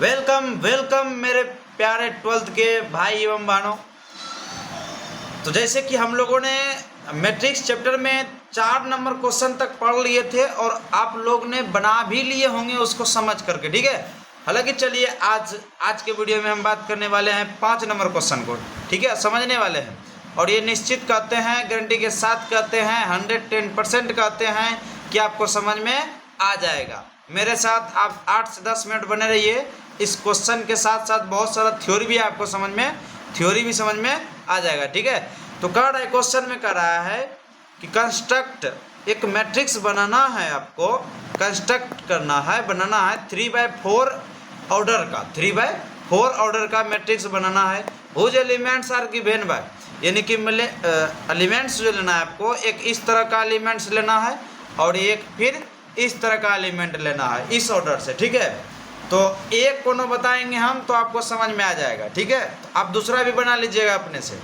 Welcome welcome मेरे प्यारे 12th के भाई एवं बहनों। तो जैसे कि हम लोगों ने मैट्रिक्स चैप्टर में 4 नंबर क्वेश्चन तक पढ़ लिए थे और आप लोग ने बना भी लिए होंगे उसको समझ करके, ठीक है। हालांकि चलिए आज के वीडियो में हम बात करने वाले हैं 5 नंबर क्वेश्चन को, ठीक है, समझने वाले हैं। और ये निश्चित कहते हैं, गारंटी के साथ कहते हैं, 110% कहते हैं कि आपको समझ में आ जाएगा। मेरे साथ आप 8 से 10 मिनट बने रहिए। इस क्वेश्चन के साथ साथ बहुत सारा थ्योरी भी आपको समझ में आ जाएगा, ठीक है। तो कह रहा है, क्वेश्चन में कह रहा है कि कंस्ट्रक्ट एक मैट्रिक्स बनाना है, आपको कंस्ट्रक्ट करना है, बनाना है 3/4 ऑर्डर का, 3/4 ऑर्डर का मैट्रिक्स बनाना है। Whose elements are given by, यानी कि एलिमेंट्स जो लेना है आपको, एक इस तरह का एलिमेंट्स लेना है और एक फिर इस तरह का एलिमेंट लेना है, इस ऑर्डर से, ठीक है। तो एक कोनो बताएंगे हम तो आपको समझ में आ जाएगा, ठीक है। तो आप दूसरा भी बना लीजिएगा अपने से।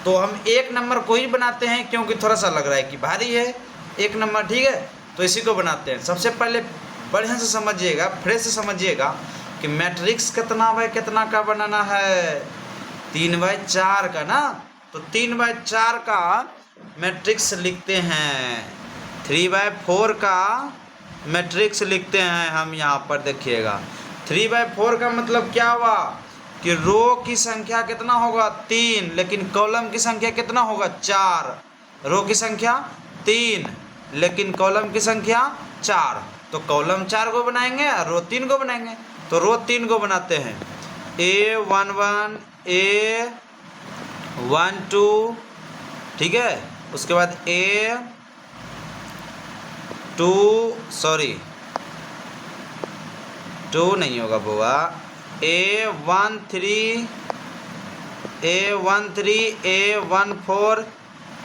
तो हम 1 नंबर को ही बनाते हैं क्योंकि थोड़ा सा लग रहा है कि भारी है 1 नंबर, ठीक है। तो इसी को बनाते हैं। सबसे पहले बढ़िया से समझिएगा, फ्रेश से समझिएगा कि मैट्रिक्स कितना बाय कितना का बनाना है, 3/4 का ना। तो 3/4 का मैट्रिक्स लिखते हैं, 3/4 का मैट्रिक्स लिखते हैं हम। यहाँ पर देखिएगा 3/4 का मतलब क्या हुआ कि रो की संख्या कितना होगा 3, लेकिन कॉलम की संख्या कितना होगा 4। रो की संख्या 3 लेकिन कॉलम की संख्या 4। तो कॉलम 4 को बनाएंगे और रो 3 को बनाएंगे। तो रो 3 को बनाते हैं, A11 A12, ठीक है। उसके बाद A2 नहीं होगा बुआ, A13 A14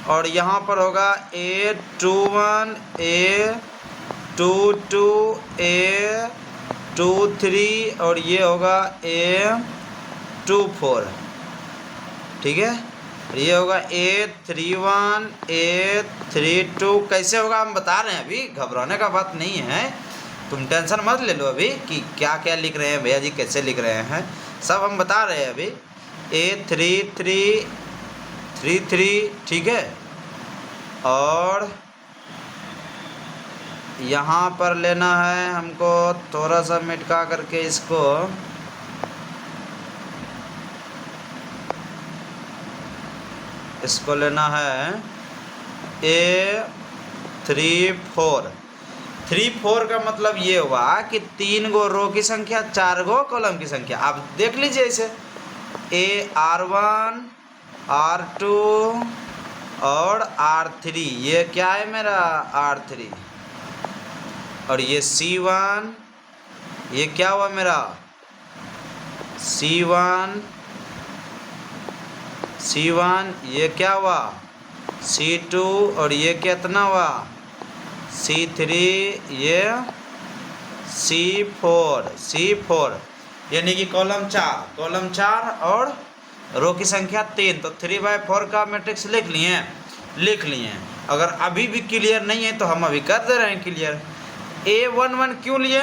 और यहाँ पर होगा A21 A22 A23 और ये होगा A24, ठीक है। ये होगा A31 A32। कैसे होगा हम बता रहे हैं, अभी घबराने का बात नहीं है, तुम टेंशन मत ले लो अभी कि क्या क्या लिख रहे हैं भैया जी, कैसे लिख रहे हैं, सब हम बता रहे हैं अभी। A33, ठीक है। और यहाँ पर लेना है हमको, थोड़ा सा मिटका करके इसको लेना है A34 का मतलब ये हुआ कि 3 गो रो की संख्या 4 गो कॉलम की संख्या। आप देख लीजिए इसे, R1 R2 और R3, ये क्या है मेरा R3। और ये C1, ये क्या हुआ मेरा C1, ये क्या हुआ C2 और ये कितना हुआ C3, ये C4, यानी कि कॉलम 4 और रो की संख्या 3। तो 3/4 का मैट्रिक्स लिख लिए। अगर अभी भी क्लियर नहीं है तो हम अभी कर दे रहे हैं क्लियर। A11 क्यों लिए,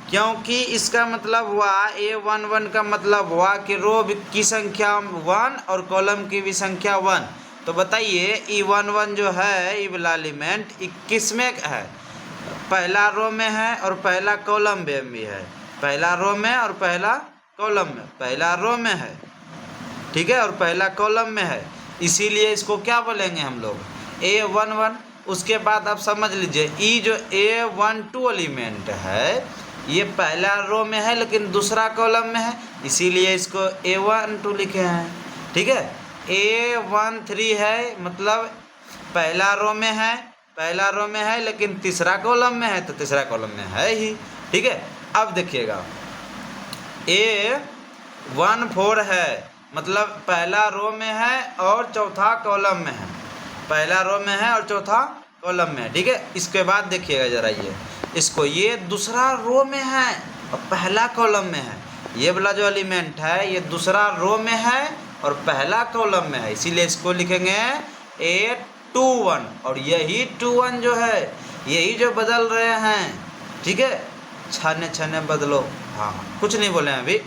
क्योंकि इसका मतलब हुआ, A11 का मतलब हुआ कि रो की संख्या 1 और कॉलम की भी संख्या 1। तो बताइए E11 जो है, ये वाला एलिमेंट 21 में है, पहला रो में है और पहला कॉलम में भी है, पहला रो में और पहला कॉलम में, पहला रो में है, ठीक है, और पहला कॉलम में है। इसीलिए इसको क्या बोलेंगे हम लोग, A11। उसके बाद आप समझ लीजिए, ये जो A12 एलिमेंट है ये पहला रो में है लेकिन दूसरा कॉलम में है, इसीलिए इसको A12 लिखे हैं, ठीक है। A13 है, मतलब पहला रो में है लेकिन तीसरा कॉलम में है, तो तीसरा कॉलम में है ही, ठीक है। अब देखिएगा A14 है, मतलब पहला रो में है और चौथा कॉलम में है, पहला रो में है और चौथा कॉलम में है, ठीक है। इसके बाद देखिएगा जरा, ये दूसरा रो में है और पहला कॉलम में है। ये वाला जो एलिमेंट है ये दूसरा रो में है और पहला कॉलम में है, इसीलिए इसको लिखेंगे A21। और यही 21 जो है, यही जो बदल रहे हैं, ठीक है, छाने बदलो। हाँ कुछ नहीं बोले हैं अभी।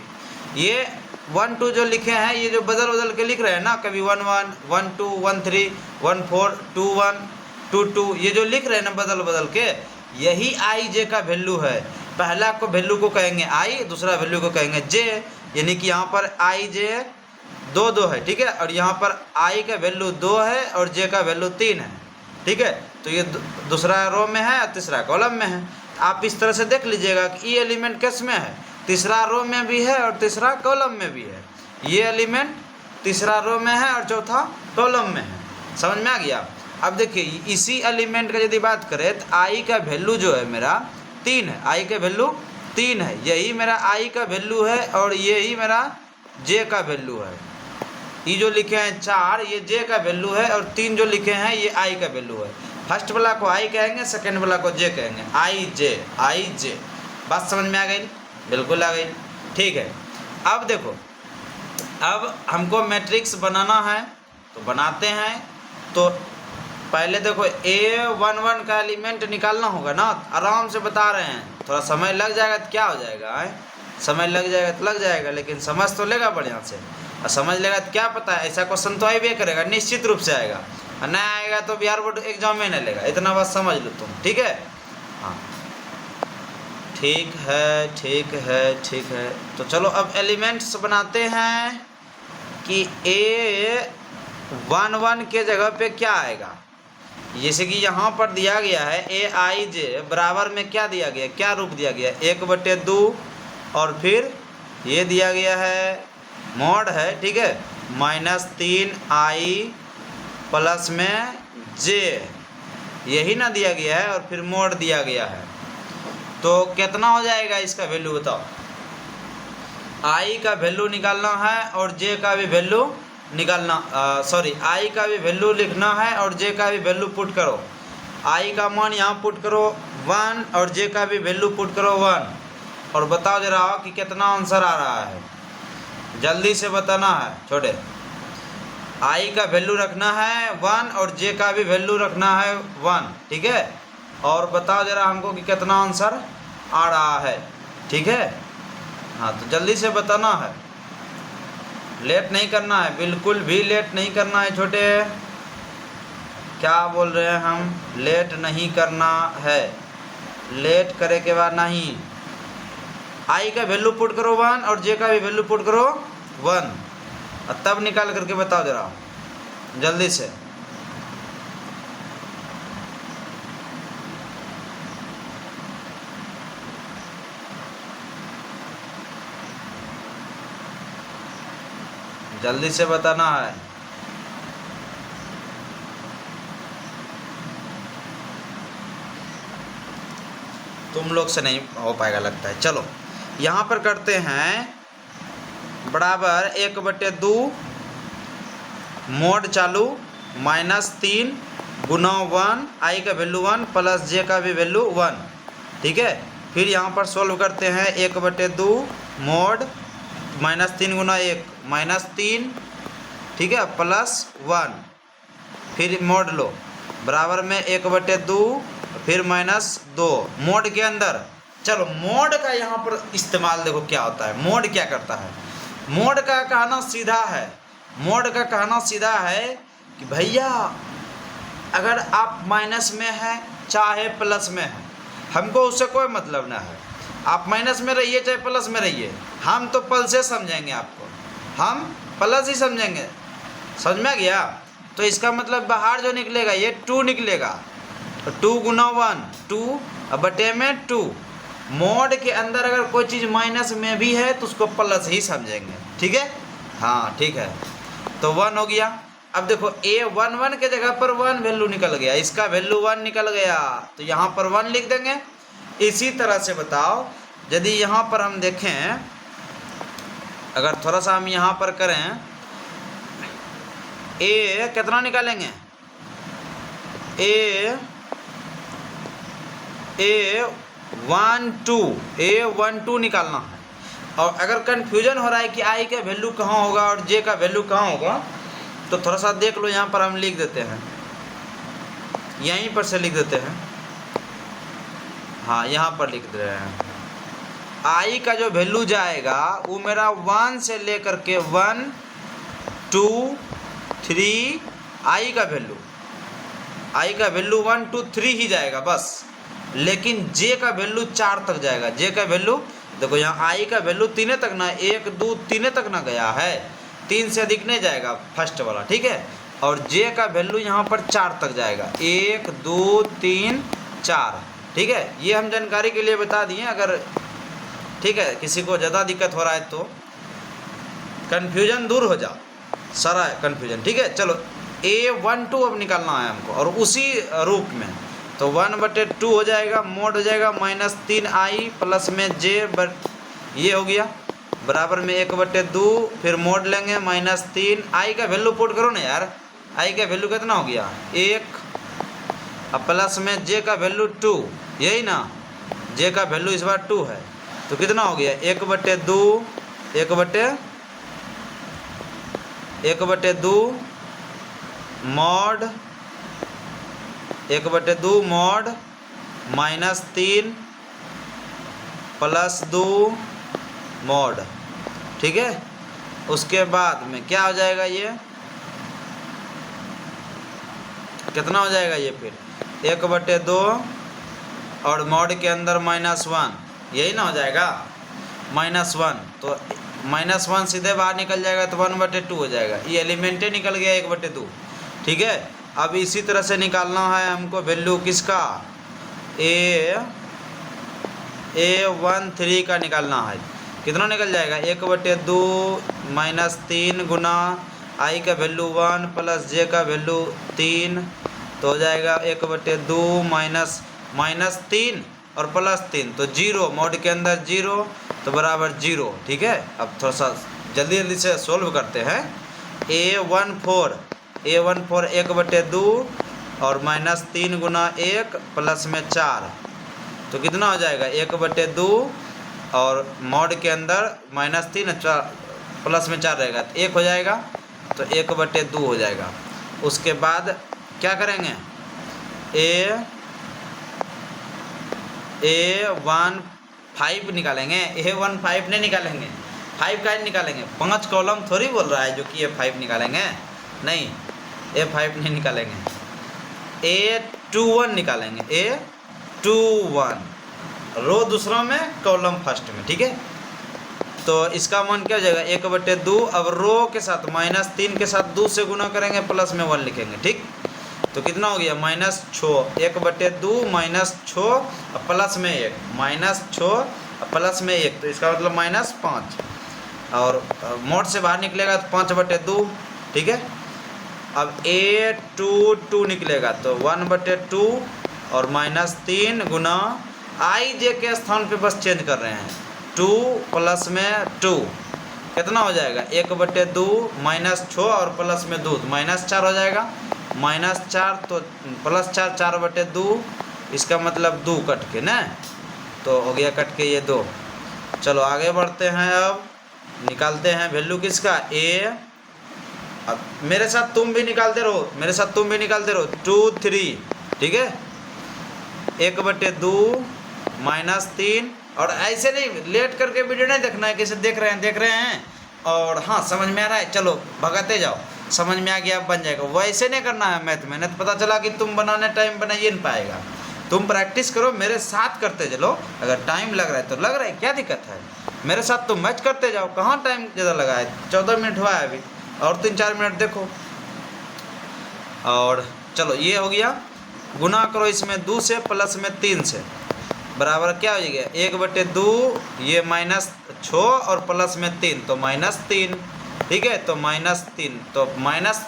ये 1 2 जो लिखे हैं, ये जो बदल बदल के लिख रहे हैं ना, कभी 1 1 1 2 1 3 1 4 2 1 2 2, ये जो लिख रहे हैं ना बदल बदल के, यही आई जे का वैल्यू है। पहला को वैल्यू को कहेंगे आई, दूसरा वैल्यू को कहेंगे जे, यानी कि यहाँ पर आई जे 2 2 है, ठीक है, और यहाँ पर आई का वैल्यू 2 है और जे का वैल्यू 3 है, ठीक है। तो ये दूसरा रो में है और तीसरा कॉलम में है। आप इस तरह से देख लीजिएगा कि ये एलिमेंट किस में है, तीसरा रो में भी है और तीसरा कॉलम में भी है। ये एलिमेंट तीसरा रो में है और चौथा कॉलम में है। समझ में आ गया। अब देखिए इसी एलिमेंट का यदि बात करें तो आई का वैल्यू जो है मेरा 3 है, आई का वैल्यू 3 है, यही मेरा आई का वैल्यू है और यही मेरा जे का वैल्यू है। ये जो लिखे हैं 4 ये जे का वैल्यू है और 3 जो लिखे हैं ये आई का वैल्यू है। फर्स्ट वाला को आई कहेंगे, सेकेंड वाला को जे कहेंगे, आई जे। बात समझ में आ गई? बिल्कुल आ गई, ठीक है। अब देखो, अब हमको मैट्रिक्स बनाना है तो बनाते हैं। तो पहले देखो A11 का एलिमेंट निकालना होगा ना, आराम से बता रहे हैं। थोड़ा समय लग जाएगा तो क्या हो जाएगा है? समय लग जाएगा तो लग जाएगा, लेकिन समझ तो लेगा बढ़िया से। और समझ लेगा तो क्या पता है, ऐसा क्वेश्चन तो आएगा करेगा, निश्चित रूप से आएगा। और नहीं आएगा तो बिहार बोर्ड एग्जाम में नहीं लेगा, इतना बात समझ लो तुम, ठीक है। हाँ ठीक है। तो चलो अब एलिमेंट्स बनाते हैं कि A11 के जगह पे क्या आएगा। जैसे कि यहाँ पर दिया गया है Aij बराबर में क्या दिया गया, क्या रूप दिया गया, 1/2 और फिर ये दिया गया है मॉड है, ठीक है, -3i प्लस में j, यही ना दिया गया है, और फिर मॉड दिया गया है। तो कितना हो जाएगा इसका वैल्यू बताओ। i का वैल्यू निकालना है और j का भी वैल्यू निकालना, i का भी वैल्यू लिखना है और j का भी वैल्यू पुट करो। i का मान यहाँ पुट करो 1 और j का भी वैल्यू पुट करो 1, और बताओ जरा कि कितना आंसर आ रहा है, जल्दी से बताना है छोटे। i का वैल्यू रखना है 1 और j का भी वैल्यू रखना है 1, ठीक है। और बताओ जरा हमको कि कितना आंसर आ रहा है, ठीक है। हाँ तो जल्दी से बताना है, लेट नहीं करना है, बिल्कुल भी लेट नहीं करना है छोटे। क्या बोल रहे हैं हम, लेट नहीं करना है, लेट करे के बाद नहीं। i का वैल्यू पुट करो 1 और j का भी वैल्यू पुट करो 1, और तब निकाल करके बताओ जरा जल्दी से। जल्दी से बताना है। तुम लोग से नहीं हो पाएगा लगता है। चलो यहाँ पर करते हैं बराबर 1/2 मोड चालू -3 गुना 1, i का वैल्यू 1 प्लस j का भी वैल्यू 1, ठीक है। फिर यहाँ पर सोल्व करते हैं 1/2 मोड -3 गुना 1 -3, ठीक है, प्लस 1, फिर मोड लो बराबर में 1/2 फिर -2 मोड के अंदर। चलो मोड का यहाँ पर इस्तेमाल देखो क्या होता है। मोड क्या करता है, मोड का कहना सीधा है, मोड का कहना सीधा है कि भैया अगर आप माइनस में है चाहे प्लस में है, हमको उससे कोई मतलब ना है। आप माइनस में रहिए चाहे प्लस में रहिए, हम तो प्लस से समझेंगे, आपको हम प्लस ही समझेंगे। समझ में आ गया। तो इसका मतलब बाहर जो निकलेगा ये 2 निकलेगा, 2 गुना 1 2 बटे में 2। मोड के अंदर अगर कोई चीज़ माइनस में भी है तो उसको प्लस ही समझेंगे, ठीक है। हाँ ठीक है, तो 1 हो गया। अब देखो A11 के जगह पर 1 वैल्यू निकल गया, इसका वैल्यू 1 निकल गया, तो यहाँ पर 1 लिख देंगे। इसी तरह से बताओ यदि यहाँ पर हम देखें, अगर थोड़ा सा हम यहाँ पर करें, A कितना निकालेंगे, A12 निकालना है। और अगर कन्फ्यूजन हो रहा है कि i का वैल्यू कहाँ होगा और j का वैल्यू कहाँ होगा, तो थोड़ा सा देख लो, यहाँ पर हम लिख देते हैं, यहीं पर से लिख देते हैं। हाँ यहाँ पर लिख दे रहे हैं। आई का जो वैल्यू जाएगा वो मेरा 1 से लेकर के 1 2 3 आई का वैल्यू 1 2 3 ही जाएगा बस। लेकिन जे का वैल्यू 4 तक जाएगा। जे का वैल्यू देखो यहाँ आई का वैल्यू 3 तक ना 1 2 3 तक ना गया है, 3 से अधिक नहीं जाएगा फर्स्ट वाला, ठीक है। और जे का वैल्यू यहाँ पर 4 तक जाएगा, 1 2 3 4, ठीक है। ये हम जानकारी के लिए बता दिए, अगर ठीक है किसी को ज़्यादा दिक्कत हो रहा है तो कन्फ्यूजन दूर हो जा सारा कन्फ्यूजन, ठीक है। चलो A12 अब निकालना है हमको और उसी रूप में, तो 1/2 हो जाएगा, मोड हो जाएगा -3i प्लस में j ये हो गया बराबर में 1/2, फिर मोड लेंगे -3 आई का वैल्यू पुट करो ना यार। आई का वैल्यू कितना हो गया 1, अब प्लस में j का वैल्यू 2, यही ना, j का वैल्यू इस बार 2 है, तो कितना हो गया 1/2 मॉड 1/2 मॉड -3 + 2 मॉड, ठीक है। उसके बाद में क्या हो जाएगा, ये कितना हो जाएगा, ये फिर 1/2 और मॉड के अंदर -1, यही ना हो जाएगा -1, तो -1 सीधे बाहर निकल जाएगा तो 1/2 हो जाएगा। ये एलिमेंटे निकल गया 1/2, ठीक है। अब इसी तरह से निकालना है हमको वैल्यू किसका, A13 का निकालना है। कितना निकल जाएगा 1/2 -3 गुना आई का वैल्यू 1 प्लस जे का वैल्यू 3, तो हो जाएगा 1/2 -3 और +3 तो 0, मोड के अंदर 0 तो बराबर 0, ठीक है। अब थोड़ा सा जल्दी जल्दी से सोल्व करते हैं। A14 1/2 और -3 गुना 1 प्लस में 4, तो कितना हो जाएगा 1/2 और मोड के अंदर -3 प्लस में 4 रहेगा तो 1 हो जाएगा, तो 1/2 हो जाएगा। उसके बाद क्या करेंगे, A15 निकालेंगे। A15 नहीं निकालेंगे, 5 का निकालेंगे, 5 कॉलम थोड़ी बोल रहा है जो कि A5 निकालेंगे, नहीं A5 नहीं निकालेंगे, A21 निकालेंगे। A21 रो दूसरा में कॉलम फर्स्ट में, ठीक है। तो इसका मान क्या हो जाएगा 1/2, अब रो के साथ -3 के साथ 2 से गुना करेंगे, प्लस में 1 लिखेंगे, ठीक। तो कितना हो गया -6, 1/2 -6 प्लस में 1, -6 प्लस में 1, तो इसका मतलब -5, और मोड से बाहर निकलेगा तो 5/2, ठीक है। अब A22 निकलेगा तो 1/2 और -3 गुना आई जे के स्थान पे बस चेंज कर रहे हैं, 2 प्लस में 2 कितना हो जाएगा 1/2 -6 और प्लस में 2 तो -4 हो जाएगा, -4 तो +4 4/2, इसका मतलब 2 कट के ना, तो हो गया कट के ये 2। चलो आगे बढ़ते हैं, अब निकालते हैं वैल्यू किसका A। अब मेरे साथ तुम भी निकालते रहो, 2 3, ठीक है। 1/2 -3, और ऐसे नहीं लेट करके वीडियो नहीं देखना है, कैसे देख रहे हैं और हाँ समझ में आ रहा है, चलो भगाते जाओ, समझ में आ गया अब बन जाएगा। वैसे नहीं करना है मैथ में, नहीं तो पता चला कि तुम बनाने टाइम बनाइए नहीं पाएगा। तुम प्रैक्टिस करो, मेरे साथ करते चलो, अगर टाइम लग रहा है तो लग रहा है, क्या दिक्कत है, मेरे साथ तुम मैच करते जाओ। कहाँ टाइम ज़्यादा लगा है, 14 मिनट हुआ है अभी, और 3-4 मिनट देखो। और चलो ये हो गया, गुना करो इसमें 2 से प्लस में 3 से, बराबर क्या हो गया 1/2, ये -6 और प्लस में 3 तो -3, ठीक है। तो -3 तो माइनस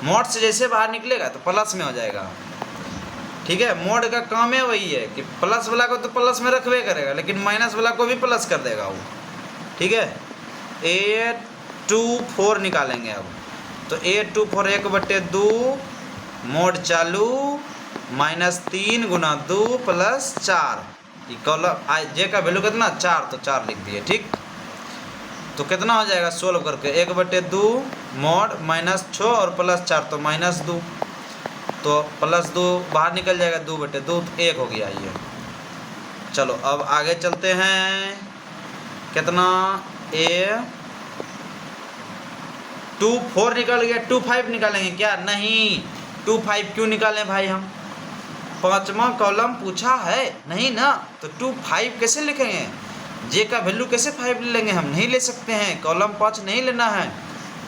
मोड से जैसे बाहर निकलेगा तो प्लस में हो जाएगा, ठीक है। मोड का काम है वही है कि प्लस वाला को तो प्लस में रखवे करेगा, लेकिन माइनस वाला को भी प्लस कर देगा वो, ठीक है। A24 निकालेंगे अब, तो A24 1/2 मोड चालू -3 गुना 2 प्लस 4, ये कॉलम जे का वैल्यू कितना 4, तो 4 लिख दिए, ठीक। तो कितना हो जाएगा सोल्व करके 1/2 मोड -6 और +4 तो -2, तो +2 बाहर निकल जाएगा, 2/2 तो 1 हो गया ये। चलो अब आगे चलते हैं, कितना ए 2 4 निकल गया, 2 5 निकालेंगे क्या? नहीं, 2 5 क्यों निकालें भाई? हम पांचवा कॉलम पूछा है नहीं ना, तो 2 5 कैसे लिखेंगे? जे का वैल्यू कैसे 5 ले लेंगे? हम नहीं ले सकते हैं, कॉलम 5 नहीं लेना है,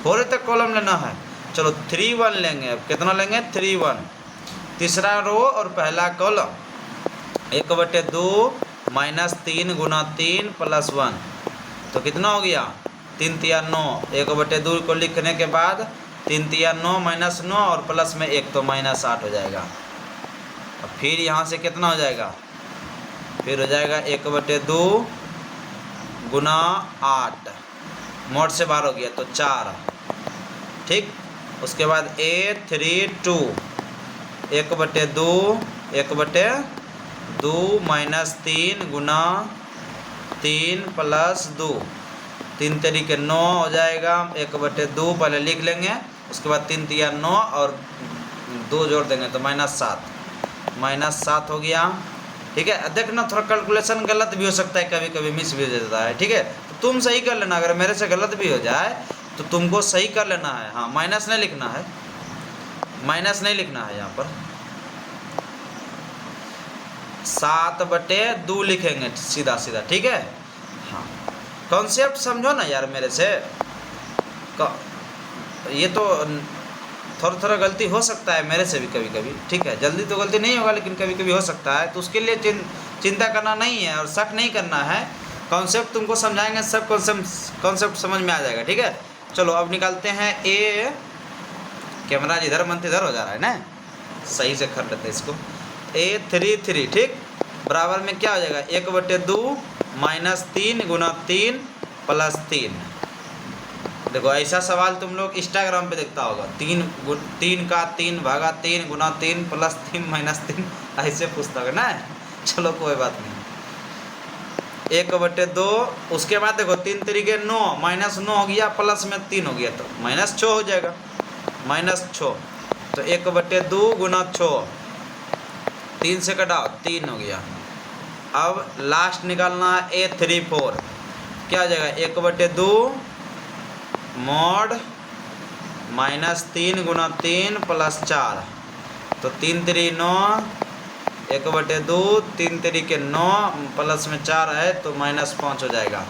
4 तक कॉलम लेना है। चलो 3 1 लेंगे। अब कितना लेंगे? 3 1, तीसरा रो और पहला कॉलम 1/2 -3 गुना 3 + 1, तो कितना हो गया? 3 3 9। 1/2 को लिखने के बाद 3 3 9 -9 और प्लस में 1 तो -8 हो जाएगा। अब फिर यहाँ से कितना हो जाएगा? फिर हो जाएगा 1/2 गुना 8, मोड से बाहर हो गया तो 4, ठीक। उसके बाद A32 1/2 -3 गुना 3 + 2, 3 3 9 हो जाएगा। 1/2 पहले लिख लेंगे, उसके बाद 3 3 9 और 2 जोड़ देंगे तो -7 हो गया, ठीक है। देखना थोड़ा कैलकुलेशन गलत भी हो सकता है, कभी कभी मिस भी हो जाता है, ठीक है। तो तुम सही कर लेना, अगर मेरे से गलत भी हो जाए तो तुमको सही कर लेना है। हाँ, माइनस नहीं लिखना है, माइनस नहीं लिखना है यहाँ पर। 7/2 लिखेंगे सीधा सीधा, ठीक है। हाँ, कॉन्सेप्ट समझो ना यार मेरे से। ये तो थोड़ा गलती हो सकता है मेरे से भी कभी कभी, ठीक है। जल्दी तो गलती नहीं होगा, लेकिन कभी कभी हो सकता है, तो उसके लिए चिंता करना नहीं है और शक नहीं करना है। कॉन्सेप्ट तुमको समझाएंगे, सब कॉन्सेप्ट समझ में आ जाएगा, ठीक है। चलो अब निकालते हैं ए। कैमरा जिधर मन तिधर हो जा रहा है ना, सही से कर लेते हैं इसको। A33, ठीक, बराबर में क्या हो जाएगा? 1/2 -3 गुना 3 + 3। देखो ऐसा सवाल तुम लोग इंस्टाग्राम पे देखता होगा, 3 का 3 भागा 3 गुना 3 + 3 -3, ऐसे पूछता होगा ना। चलो कोई बात नहीं। 1/2, उसके बाद देखो 3 3 9 -9 हो गया, प्लस में 3 हो गया तो -6 हो जाएगा, -6। तो 1/2 गुना 6, 3 से कटाओ 3 हो गया। अब लास्ट निकालना है A34, क्या हो जाएगा? 1/2 mod -3 गुना 3 + 4, तो 3 3 9, 1/2 3 3 9 प्लस में 4 है तो -5 हो जाएगा।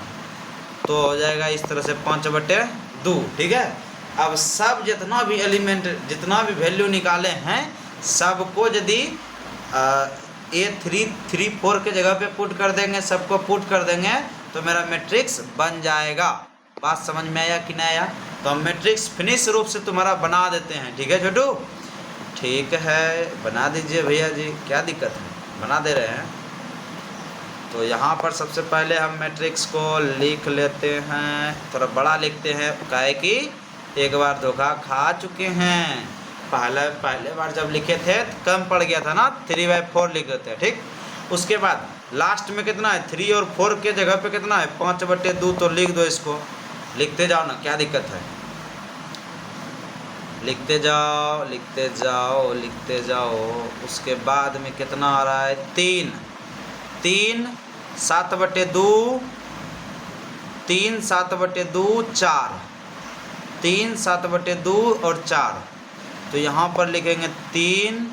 तो हो जाएगा इस तरह से 5/2, ठीक है। अब सब जितना भी एलिमेंट, जितना भी वैल्यू निकाले हैं, सबको यदि A334 के जगह पे पुट कर देंगे, सबको पुट कर देंगे तो मेरा मैट्रिक्स बन जाएगा। बात समझ में आया कि नहीं आया? तो हम मैट्रिक्स फिनिश रूप से तुम्हारा बना देते हैं, ठीक है छोटू? ठीक है, बना दीजिए भैया जी, क्या दिक्कत है, बना दे रहे हैं। तो यहाँ पर सबसे पहले हम मैट्रिक्स को लिख लेते हैं, थोड़ा बड़ा लिखते हैं, काहे कि एक बार धोखा खा चुके हैं। पहले बार जब लिखे थे तो कम पड़ गया था ना, 3/4 लिख देते हैं, ठीक। उसके बाद लास्ट में कितना है? 3 और 4 के जगह पे कितना है? 5/2, तो लिख दो इसको, लिखते जाओ ना, क्या दिक्कत है? लिखते जाओ लिखते जाओ लिखते जाओ। उसके बाद में कितना आ रहा है? 3 7/2, 3 7/2 4, 3 7/2 और 4, तो यहाँ पर लिखेंगे 3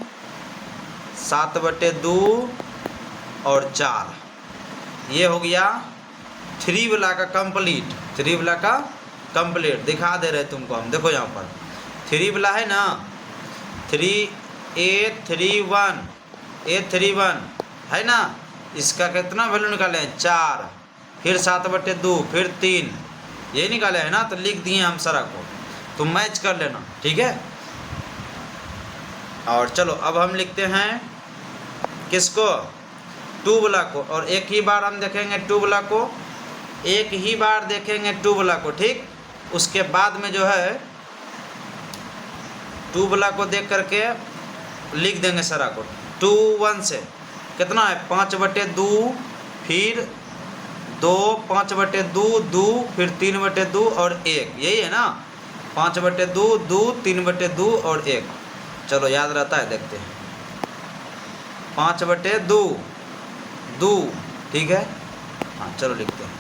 7/2 और 4। ये हो गया 3 वाला का कंप्लीट, 3 वाला का कंप्लीट दिखा दे रहे तुमको हम। देखो यहाँ पर 3 वाला है ना, 3A31 है ना, इसका कितना वैल्यू निकाले हैं? 4, फिर 7/2, फिर 3, ये निकाले हैं ना, तो लिख दिए हम सारा को, तो मैच कर लेना, ठीक है। और चलो अब हम लिखते हैं किसको? 2 वाला को, और एक ही बार हम देखेंगे 2 वाला को, एक ही बार देखेंगे 2 वाला को, ठीक। उसके बाद में जो है 2 वाला को देख करके लिख देंगे सारा को। 2 1 से कितना है? 5/2, फिर 2, 5/2 2, फिर 3/2 और 1, यही है ना। 5/2 2, 3/2 और 1, चलो याद रहता है, देखते हैं। 5/2 2, ठीक है। हाँ चलो लिखते हैं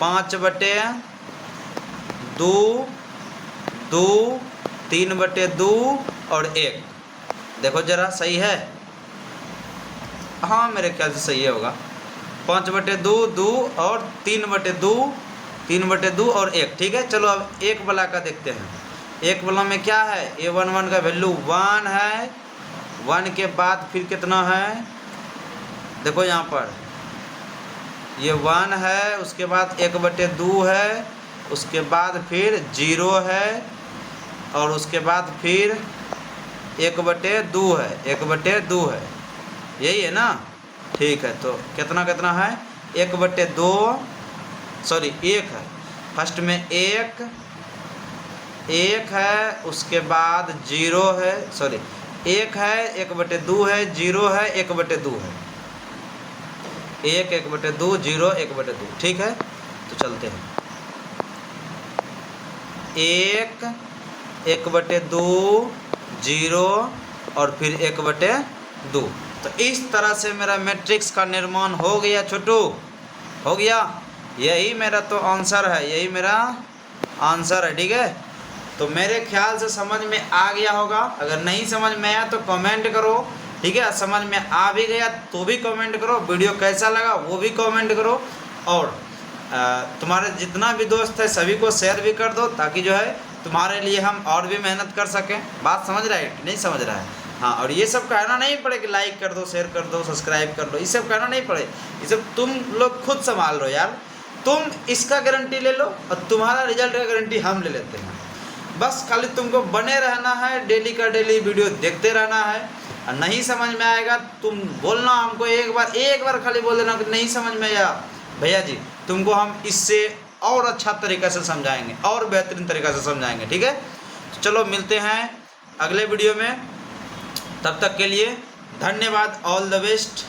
5/2, 2, 3/2 और 1। देखो जरा सही है, हाँ मेरे ख्याल से सही होगा। 5/2, 2 और 3/2, 3/2 और 1। ठीक है, चलो अब एक वाला का देखते हैं। एक वाला में क्या है, A11 का वैल्यू 1 है। 1 के बाद फिर कितना है, देखो यहाँ पर ये 1 है, उसके बाद 1/2 है, उसके बाद फिर 0 है, और उसके बाद फिर 1/2 है, 1/2 है, यही है ना। ठीक है, तो कितना कितना है, 1/2, सॉरी 1 है। फर्स्ट में 1 है, उसके बाद 0 है, सॉरी 1 है, 1/2 है, 0 है, 1/2 है, 1, 1/2, 0, 1/2। ठीक है, तो चलते हैं। 1, 1/2, 0 और फिर 1/2। तो इस तरह से मेरा मैट्रिक्स का निर्माण हो गया छोटू, हो गया। यही मेरा तो आंसर है, यही मेरा आंसर है। ठीक है, तो मेरे ख्याल से समझ में आ गया होगा। अगर नहीं समझ में आया तो कमेंट करो। ठीक है, समझ में आ भी गया तो भी कमेंट करो। वीडियो कैसा लगा वो भी कमेंट करो, और तुम्हारे जितना भी दोस्त है सभी को शेयर भी कर दो, ताकि जो है तुम्हारे लिए हम और भी मेहनत कर सकें। बात समझ रहा है कि नहीं समझ रहा है? हाँ, और ये सब कहना नहीं पड़े कि लाइक कर दो, शेयर कर दो, सब्सक्राइब कर लो, ये सब कहना नहीं पड़े। ये सब तुम लोग खुद संभाल लो यार। तुम इसका गारंटी ले लो और तुम्हारा रिजल्ट का गारंटी हम ले लेते हैं। बस खाली तुमको बने रहना है, डेली का डेली वीडियो देखते रहना है। और नहीं समझ में आएगा तुम बोलना हमको, एक बार खाली बोल देना कि नहीं समझ में आया भैया जी, तुमको हम इससे और अच्छा तरीक़ा से समझाएंगे, और बेहतरीन तरीक़ा से समझाएंगे। ठीक है, तो चलो मिलते हैं अगले वीडियो में। तब तक के लिए धन्यवाद, ऑल द बेस्ट।